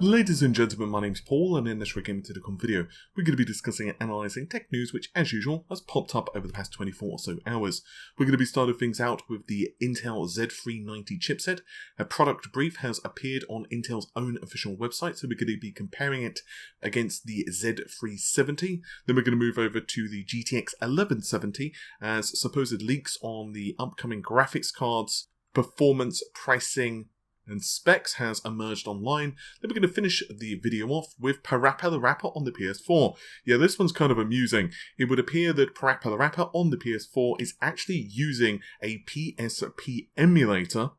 Ladies and gentlemen, my name's Paul, and in this Gaming to the Con video, we're going to be discussing and analysing tech news which, as usual, has popped up over the past 24 or so hours. We're going to be starting things out with the Intel Z390 chipset. A product brief has appeared on Intel's own official website, so we're going to be comparing it against the Z370. Then we're going to move over to the GTX 1170 as supposed leaks on the upcoming graphics cards, performance, pricing, and specs has emerged online. Then we're going to finish the video off with Parappa the Rapper on the PS4. Yeah, this one's kind of amusing. It would appear that Parappa the Rapper on the PS4 is actually using a PSP emulator,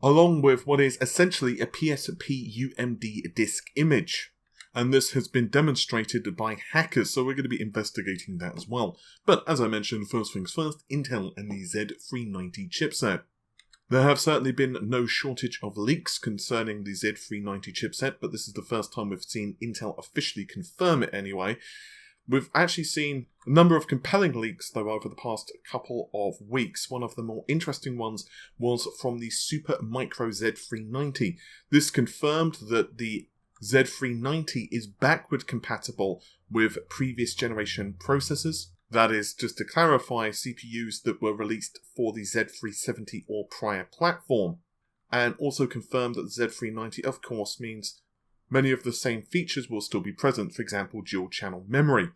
along with what is essentially a PSP UMD disk image. And this has been demonstrated by hackers, so we're going to be investigating that as well. But as I mentioned, first things first, Intel and the Z390 chipset. There have certainly been no shortage of leaks concerning the Z390 chipset, but this is the first time we've seen Intel officially confirm it anyway. We've actually seen a number of compelling leaks, though, over the past couple of weeks. One of the more interesting ones was from the Super Micro Z390. This confirmed that the Z390 is backward compatible with previous generation processors. That is, just to clarify, CPUs that were released for the Z370 or prior platform. And also confirmed that the Z390, of course, means many of the same features will still be present, for example, dual channel memory.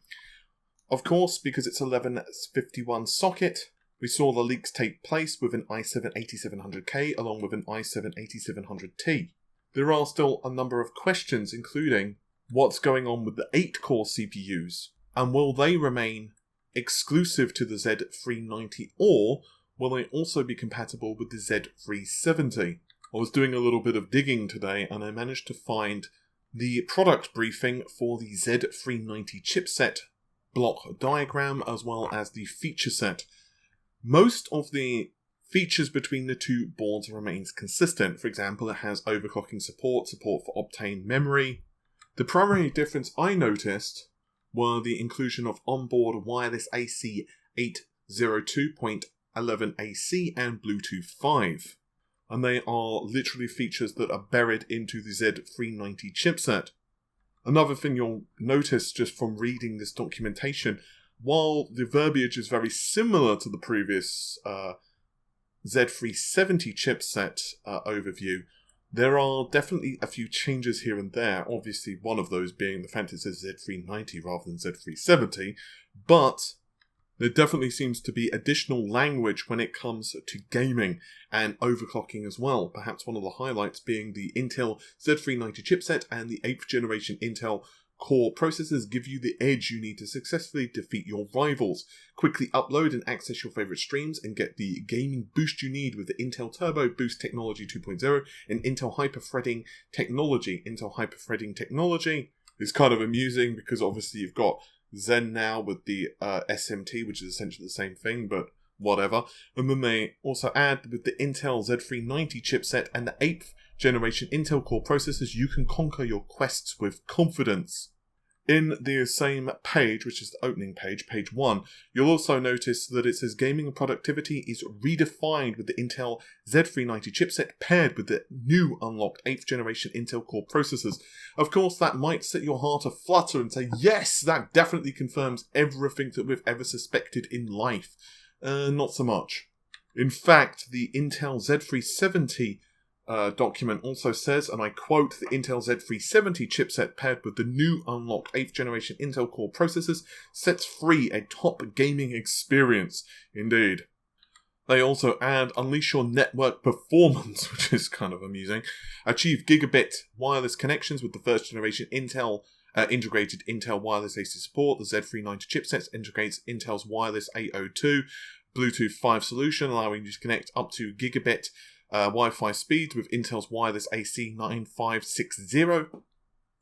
Of course, because it's 1151 socket, we saw the leaks take place with an i7-8700K along with an i7-8700T. There are still a number of questions, including what's going on with the 8-core CPUs, and will they remain exclusive to the Z390, or will they also be compatible with the Z370? I was doing a little bit of digging today and I managed to find the product briefing for the Z390 chipset block diagram as well as the feature set. Most of the features between the two boards remains consistent. For example, it has overclocking support for Optane memory. The primary difference I noticed were the inclusion of onboard wireless AC 802.11ac and Bluetooth 5. And they are literally features that are buried into the Z390 chipset. Another thing you'll notice just from reading this documentation, while the verbiage is very similar to the previous Z370 chipset overview, there are definitely a few changes here and there, obviously one of those being the fact it says Z390 rather than Z370, but there definitely seems to be additional language when it comes to gaming and overclocking as well, perhaps one of the highlights being the Intel Z390 chipset and the 8th generation Intel core processors give you the edge you need to successfully defeat your rivals. Quickly upload and access your favorite streams and get the gaming boost you need with the Intel Turbo Boost Technology 2.0 and Intel Hyper-Threading Technology. Intel Hyper-Threading Technology is kind of amusing because obviously you've got Zen now with the SMT, which is essentially the same thing, but whatever. And then they also add with the Intel Z390 chipset and the 8th generation Intel Core processors, you can conquer your quests with confidence. In the same page, which is the opening page, page 1, you'll also notice that it says gaming and productivity is redefined with the Intel Z390 chipset paired with the new unlocked 8th generation Intel Core processors. Of course, that might set your heart aflutter and say, yes, that definitely confirms everything that we've ever suspected in life. Not so much. In fact, the Intel Z370 document also says, and I quote, the Intel Z370 chipset paired with the new unlocked 8th generation Intel Core processors sets free a top gaming experience. Indeed. They also add, unleash your network performance, which is kind of amusing. Achieve gigabit wireless connections with the first generation Intel integrated Intel wireless AC support. The Z390 chipset integrates Intel's wireless A02 Bluetooth 5 solution, allowing you to connect up to gigabit Wi-Fi speeds with Intel's wireless AC 9560.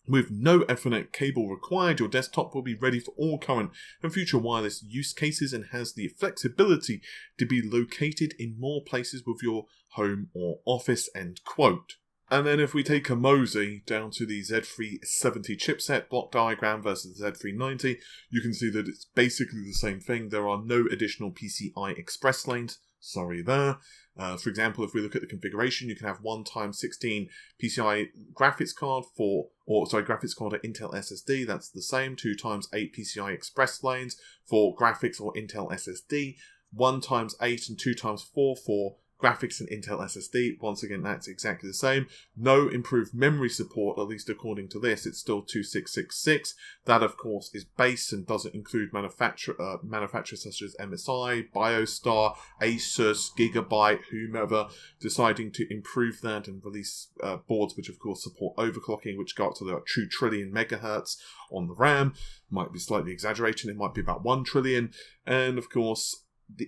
With no Ethernet cable required, your desktop will be ready for all current and future wireless use cases and has the flexibility to be located in more places with your home or office, end quote. And then if we take a mosey down to the Z370 chipset block diagram versus the Z390, you can see that it's basically the same thing. There are no additional PCI Express lanes, sorry there. For example, if we look at the configuration, you can have 1x16 PCI graphics card graphics card or Intel SSD. That's the same. 2x8 PCI Express lanes for graphics or Intel SSD. 1x8 and 2x4 for graphics and Intel SSD. Once again, that's exactly the same. No improved memory support, at least according to this. It's still 2666. That, of course, is base and doesn't include manufacturers such as MSI, BioStar, Asus, Gigabyte, whomever, deciding to improve that and release boards which, of course, support overclocking, which go up to the 2 trillion megahertz on the RAM. Might be slightly exaggerating. It might be about 1 trillion. And, of course,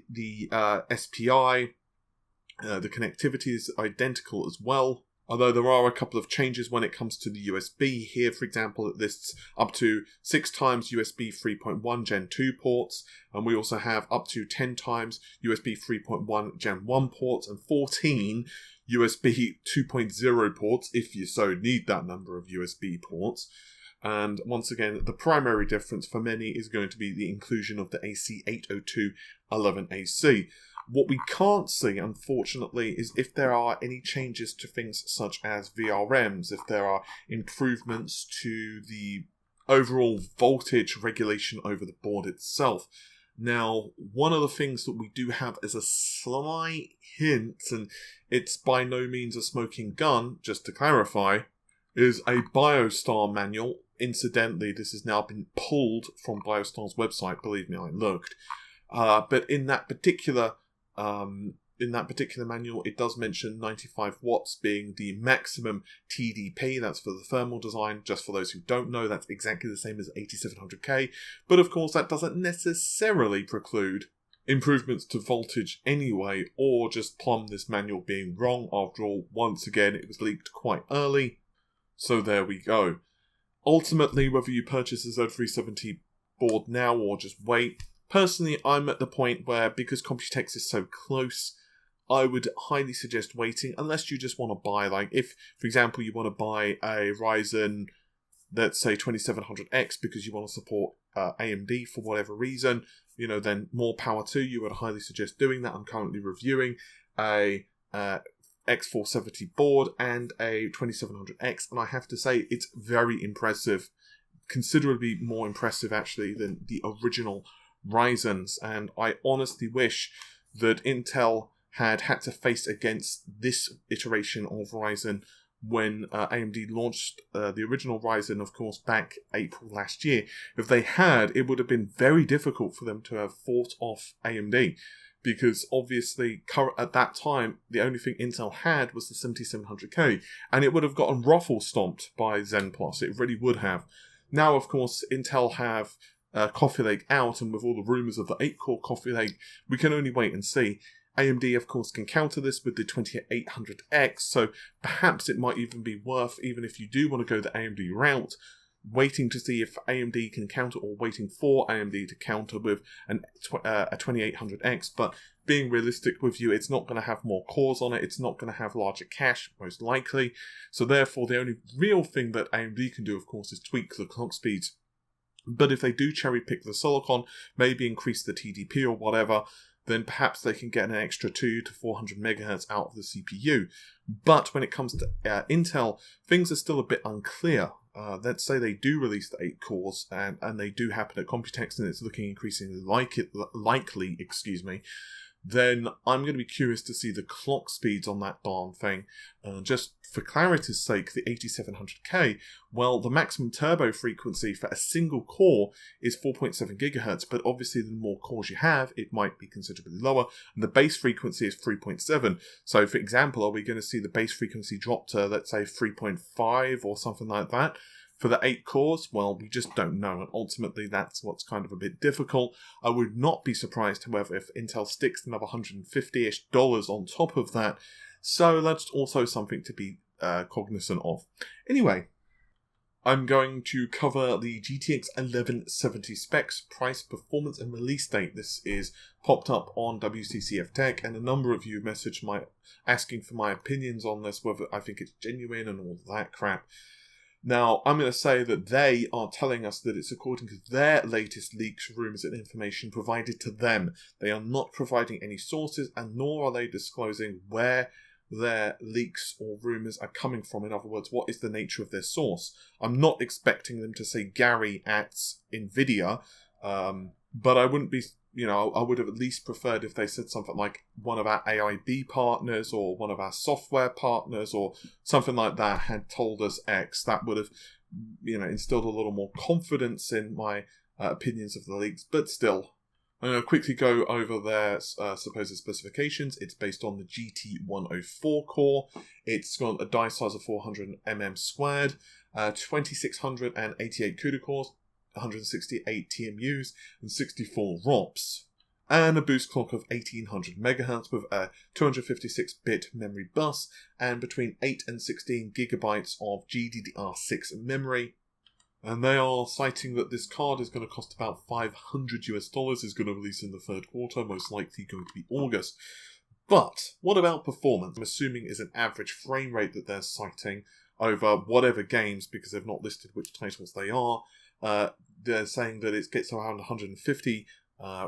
the SPI... the connectivity is identical as well, although there are a couple of changes when it comes to the USB. Here, for example, it lists up to 6 times USB 3.1 Gen 2 ports, and we also have up to 10 times USB 3.1 Gen 1 ports and 14 USB 2.0 ports, if you so need that number of USB ports. And once again, the primary difference for many is going to be the inclusion of the AC802.11ac. What we can't see, unfortunately, is if there are any changes to things such as VRMs, if there are improvements to the overall voltage regulation over the board itself. Now, one of the things that we do have as a slight hint, and it's by no means a smoking gun, just to clarify, is a BioStar manual. Incidentally, this has now been pulled from BioStar's website, believe me, I looked. But in that particular manual, it does mention 95 watts being the maximum TDP. That's for the thermal design. Just for those who don't know, that's exactly the same as 8700K. But of course, that doesn't necessarily preclude improvements to voltage anyway, or just plumb this manual being wrong. After all, once again, it was leaked quite early. So there we go. Ultimately, whether you purchase a Z370 board now or just wait, personally, I'm at the point where, because Computex is so close, I would highly suggest waiting, unless you just want to buy, like, if, for example, you want to buy a Ryzen, let's say 2700X, because you want to support AMD for whatever reason, you know, then more power to you. I would highly suggest doing that. I'm currently reviewing a X470 board and a 2700X, and I have to say, it's very impressive, considerably more impressive, actually, than the original Ryzen's, and I honestly wish that Intel had to face against this iteration of Ryzen when AMD launched the original Ryzen, of course, back April last year. If they had, it would have been very difficult for them to have fought off AMD, because obviously at that time the only thing Intel had was the 7700K, and it would have gotten ruffle stomped by Zen Plus. It really would have. Now, of course, Intel have Coffee Lake out, and with all the rumours of the 8-core Coffee Lake, we can only wait and see. AMD, of course, can counter this with the 2800X, so perhaps it might even be worth, even if you do want to go the AMD route, waiting to see if AMD can counter, or waiting for AMD to counter with a 2800X, but being realistic with you, it's not going to have more cores on it, it's not going to have larger cache, most likely, so therefore the only real thing that AMD can do, of course, is tweak the clock speeds. But if they do cherry pick the silicon, maybe increase the TDP or whatever, then perhaps they can get an extra 200 to 400 megahertz out of the CPU. But when it comes to Intel, things are still a bit unclear. Let's say they do release the 8 cores, and they do happen at Computex, and it's looking increasingly likely, then I'm going to be curious to see the clock speeds on that darn thing. Just for clarity's sake, the 8700K, well, the maximum turbo frequency for a single core is 4.7 gigahertz, but obviously the more cores you have, it might be considerably lower, and the base frequency is 3.7. So, for example, are we going to see the base frequency drop to, let's say, 3.5 or something like that? For the 8 cores, well, we just don't know, and ultimately that's what's kind of a bit difficult. I would not be surprised, however, if Intel sticks another $150-ish on top of that, so that's also something to be cognizant of. Anyway, I'm going to cover the GTX 1170 specs, price, performance, and release date. This is popped up on WCCF Tech, and a number of you messaged asking for my opinions on this, whether I think it's genuine and all that crap. Now, I'm going to say that they are telling us that it's according to their latest leaks, rumours and information provided to them. They are not providing any sources, and nor are they disclosing where their leaks or rumours are coming from. In other words, what is the nature of their source? I'm not expecting them to say Gary at Nvidia, but I wouldn't be, I would have at least preferred if they said something like one of our AIB partners or one of our software partners or something like that had told us X. That would have, instilled a little more confidence in my opinions of the leaks, but still. I'm going to quickly go over their supposed specifications. It's based on the GT104 core. It's got a die size of 400mm squared, 2688 CUDA cores, 168 TMUs, and 64 ROPs. And a boost clock of 1800 MHz with a 256-bit memory bus, and between 8 and 16 gigabytes of GDDR6 memory. And they are citing that this card is going to cost about $500 US, is going to release in the third quarter, most likely going to be August. But what about performance? I'm assuming is an average frame rate that they're citing over whatever games, because they've not listed which titles they are. They're saying that it gets around 150,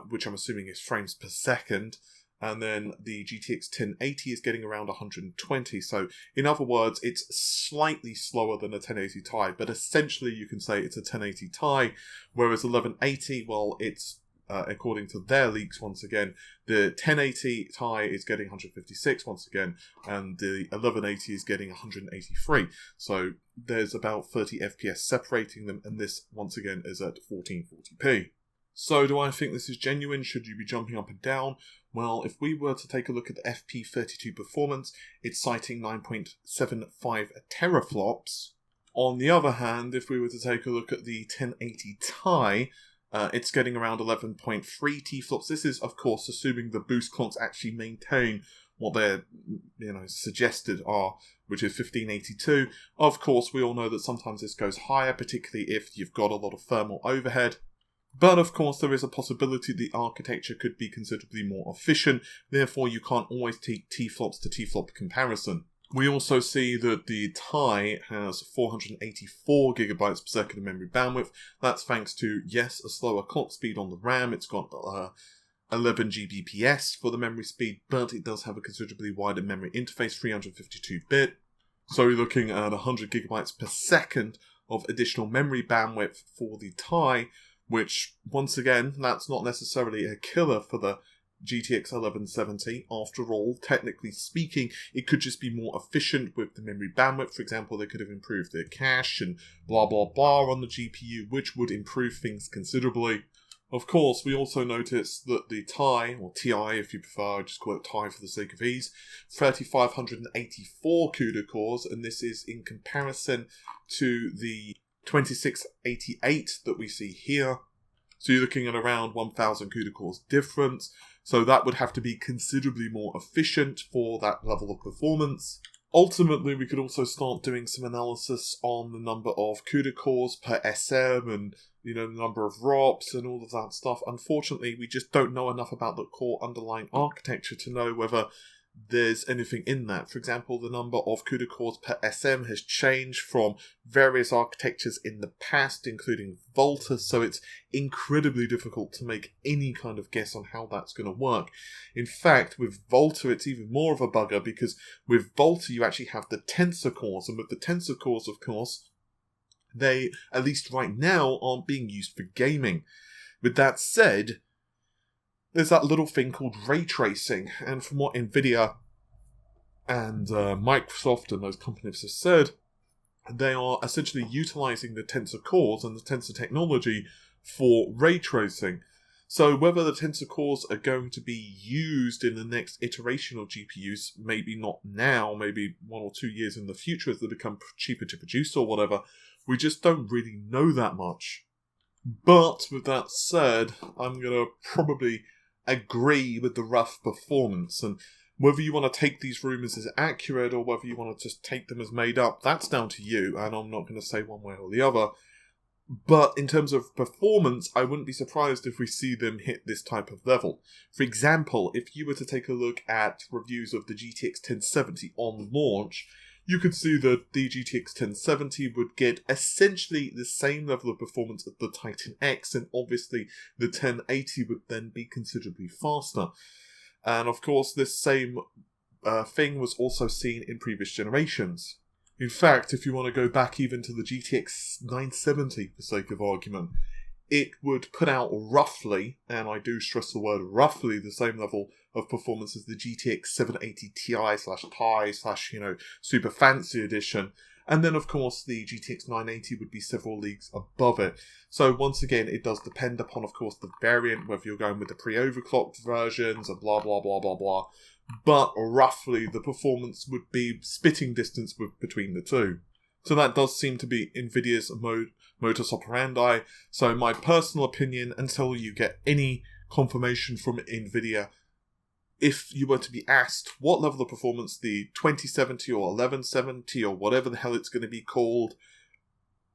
which I'm assuming is frames per second. And then the GTX 1080 is getting around 120. So, in other words, it's slightly slower than a 1080 Ti, but essentially you can say it's a 1080 Ti, whereas 1180, well, it's, according to their leaks once again, the 1080 Ti is getting 156 once again, and the 1180 is getting 183. So, there's about 30 FPS separating them, and this, once again, is at 1440p. So, do I think this is genuine? Should you be jumping up and down? Well, if we were to take a look at the FP32 performance, it's citing 9.75 teraflops. On the other hand, if we were to take a look at the 1080 Ti, it's getting around 11.3 teraflops. This is, of course, assuming the boost clocks actually maintain what they're, suggested are, which is 1582. Of course, we all know that sometimes this goes higher, particularly if you've got a lot of thermal overhead. But of course there is a possibility the architecture could be considerably more efficient, therefore you can't always take T-flops to T-flop comparison. We also see that the Ti has 484 GB per second of memory bandwidth. That's thanks to, yes, a slower clock speed on the RAM. It's got 11 Gbps for the memory speed, but it does have a considerably wider memory interface, 352-bit. So we're looking at 100 GB per second of additional memory bandwidth for the Ti, which, once again, that's not necessarily a killer for the GTX 1170. After all, technically speaking, it could just be more efficient with the memory bandwidth. For example, they could have improved their cache and blah blah blah on the GPU, which would improve things considerably. Of course, we also notice that the Ti, or Ti if you prefer, I just call it Ti for the sake of ease, 3584 CUDA cores, and this is in comparison to the 2688 that we see here. So you're looking at around 1000 CUDA cores difference. So that would have to be considerably more efficient for that level of performance. Ultimately, we could also start doing some analysis on the number of CUDA cores per SM and, the number of ROPs and all of that stuff. Unfortunately, we just don't know enough about the core underlying architecture to know whether there's anything in that. For example, the number of CUDA cores per SM has changed from various architectures in the past, including Volta, so it's incredibly difficult to make any kind of guess on how that's going to work. In fact, with Volta, it's even more of a bugger, because with Volta, you actually have the tensor cores, and with the tensor cores, of course, they, at least right now, aren't being used for gaming. With that said, there's that little thing called ray tracing, and from what Nvidia and Microsoft and those companies have said, they are essentially utilizing the tensor cores and the tensor technology for ray tracing. So whether the tensor cores are going to be used in the next iteration of GPUs, maybe not now, maybe 1 or 2 years in the future as they become cheaper to produce or whatever, we just don't really know that much. But with that said, I'm going to probably agree with the rough performance, and whether you want to take these rumours as accurate or whether you want to just take them as made up, that's down to you, and I'm not going to say one way or the other. But in terms of performance, I wouldn't be surprised if we see them hit this type of level. For example, if you were to take a look at reviews of the GTX 1070 on launch, you could see that the GTX 1070 would get essentially the same level of performance as the Titan X, and obviously the 1080 would then be considerably faster. And of course, this same thing was also seen in previous generations. In fact, if you want to go back even to the GTX 970 for sake of argument, it would put out roughly, and I do stress the word roughly, the same level of performance as the GTX 780 Ti/Ti/ super fancy edition. And then, of course, the GTX 980 would be several leagues above it. So once again, it does depend upon, of course, the variant, whether you're going with the pre-overclocked versions and blah, blah, blah, blah, blah. But roughly, the performance would be spitting distance between the two. So that does seem to be NVIDIA's modus operandi. So in my personal opinion, until you get any confirmation from NVIDIA, if you were to be asked what level of performance the 2070 or 1170 or whatever the hell it's going to be called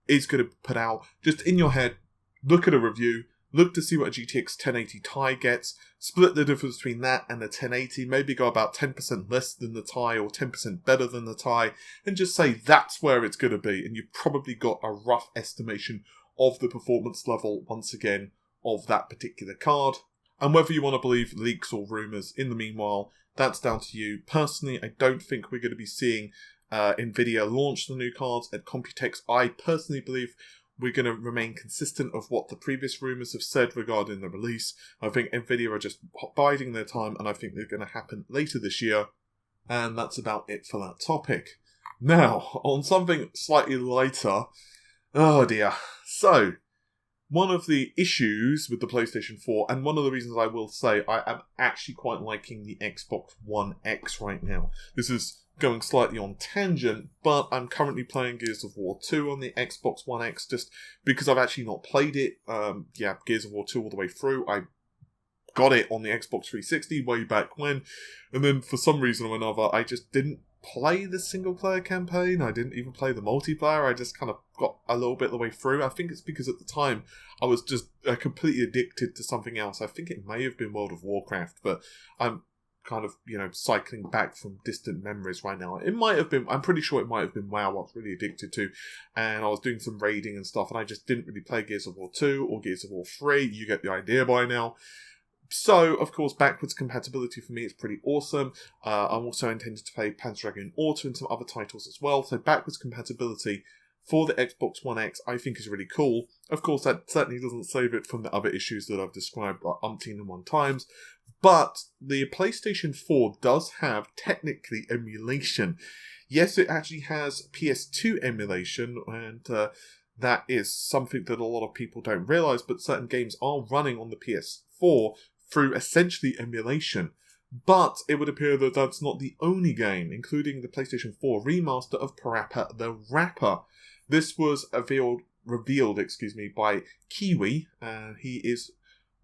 is going to put out, just in your head, look at a review, look to see what a GTX 1080 Ti gets, split the difference between that and the 1080, maybe go about 10% less than the Ti or 10% better than the Ti, and just say that's where it's going to be, and you've probably got a rough estimation of the performance level, once again, of that particular card. And whether you want to believe leaks or rumours in the meanwhile, that's down to you. Personally, I don't think we're going to be seeing NVIDIA launch the new cards at Computex. I personally believe we're going to remain consistent of what the previous rumours have said regarding the release. I think NVIDIA are just biding their time, and I think they're going to happen later this year. And that's about it for that topic. Now, on something slightly lighter. Oh dear. So, one of the issues with the PlayStation 4, and one of the reasons I will say I am actually quite liking the Xbox One X right now. This is going slightly on tangent, but I'm currently playing Gears of War 2 on the Xbox One X just because I've actually not played it. Gears of War 2 all the way through. I got it on the Xbox 360 way back when, and then for some reason or another, I just didn't play the single player campaign. I didn't even play the multiplayer. I just kind of got a little bit of the way through. I think it's because at the time I was just completely addicted to something else. I think it may have been World of Warcraft, but I'm kind of, cycling back from distant memories right now. It might have been, I'm pretty sure it might have been WoW I was really addicted to, and I was doing some raiding and stuff, and I just didn't really play Gears of War 2 or Gears of War 3. You get the idea by now. So, of course, backwards compatibility for me is pretty awesome. I'm also intending to play Panzer Dragoon Auto and some other titles as well. So backwards compatibility for the Xbox One X I think is really cool. Of course, that certainly doesn't save it from the other issues that I've described umpteen and one times. But the PlayStation 4 does have, technically, emulation. Yes, it actually has PS2 emulation, and that is something that a lot of people don't realise, but certain games are running on the PS4 through essentially emulation. But it would appear that that's not the only game, including the PlayStation 4 remaster of Parappa the Rapper. This was revealed by Kiwi. He is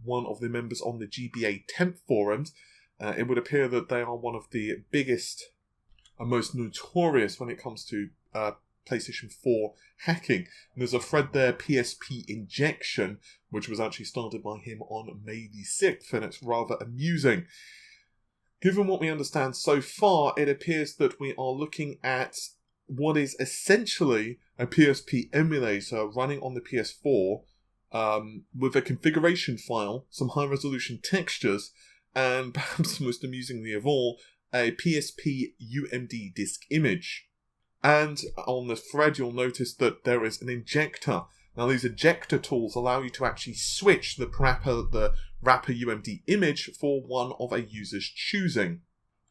one of the members on the GBA Temp forums. It would appear that they are one of the biggest and most notorious when it comes to PlayStation 4 hacking. And there's a thread there, PSP Injection, which was actually started by him on May the 6th, and it's rather amusing. Given what we understand so far, it appears that we are looking at what is essentially a PSP emulator running on the PS4 with a configuration file, some high-resolution textures, and perhaps most amusingly of all, a PSP UMD disk image. And on the thread, you'll notice that there is an injector. Now, these ejector tools allow you to actually switch the Rapper UMD image for one of a user's choosing.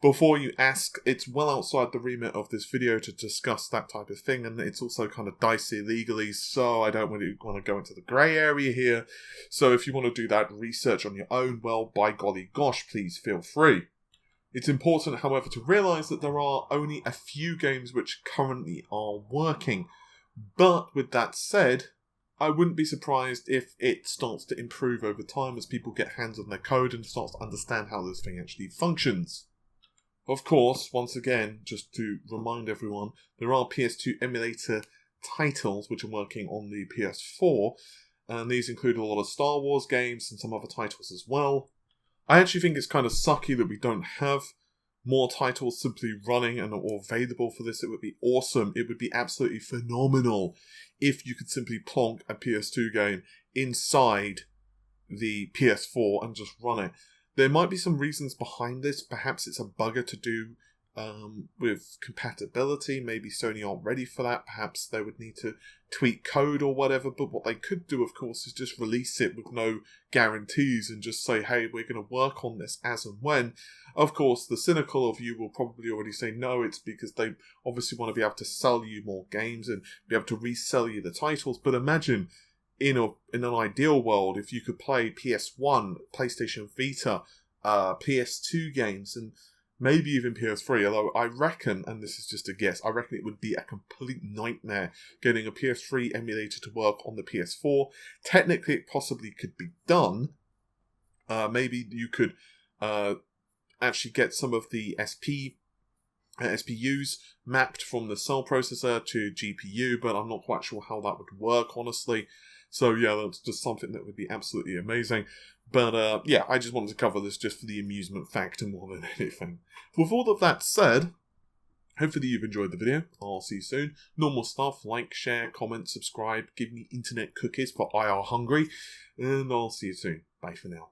Before you ask, it's well outside the remit of this video to discuss that type of thing, and it's also kind of dicey legally, so I don't really want to go into the grey area here. So if you want to do that research on your own, well, by golly gosh, please feel free. It's important, however, to realise that there are only a few games which currently are working. But with that said, I wouldn't be surprised if it starts to improve over time as people get hands on their code and starts to understand how this thing actually functions. Of course, once again, just to remind everyone, there are PS2 emulator titles which are working on the PS4, and these include a lot of Star Wars games and some other titles as well. I actually think it's kind of sucky that we don't have more titles simply running and or available for this, it would be awesome. It would be absolutely phenomenal if you could simply plonk a PS2 game inside the PS4 and just run it. There might be some reasons behind this. Perhaps it's a bugger to do with compatibility. Maybe Sony aren't ready for that. Perhaps they would need to tweak code or whatever. But what they could do, of course, is just release it with no guarantees and just say, hey, we're going to work on this as and when. Of course, the cynical of you will probably already say no, it's because they obviously want to be able to sell you more games and be able to resell you the titles. But imagine in an ideal world, if you could play PS1, PlayStation Vita, PS2 games, and maybe even PS3, although I reckon, and this is just a guess, I reckon it would be a complete nightmare getting a PS3 emulator to work on the PS4. Technically, it possibly could be done. Maybe you could actually get some of the SPUs mapped from the cell processor to GPU, but I'm not quite sure how that would work, honestly. So yeah, that's just something that would be absolutely amazing. But yeah, I just wanted to cover this just for the amusement factor more than anything. With all of that said, hopefully you've enjoyed the video. I'll see you soon. Normal stuff, like, share, comment, subscribe, give me internet cookies for IR hungry, and I'll see you soon. Bye for now.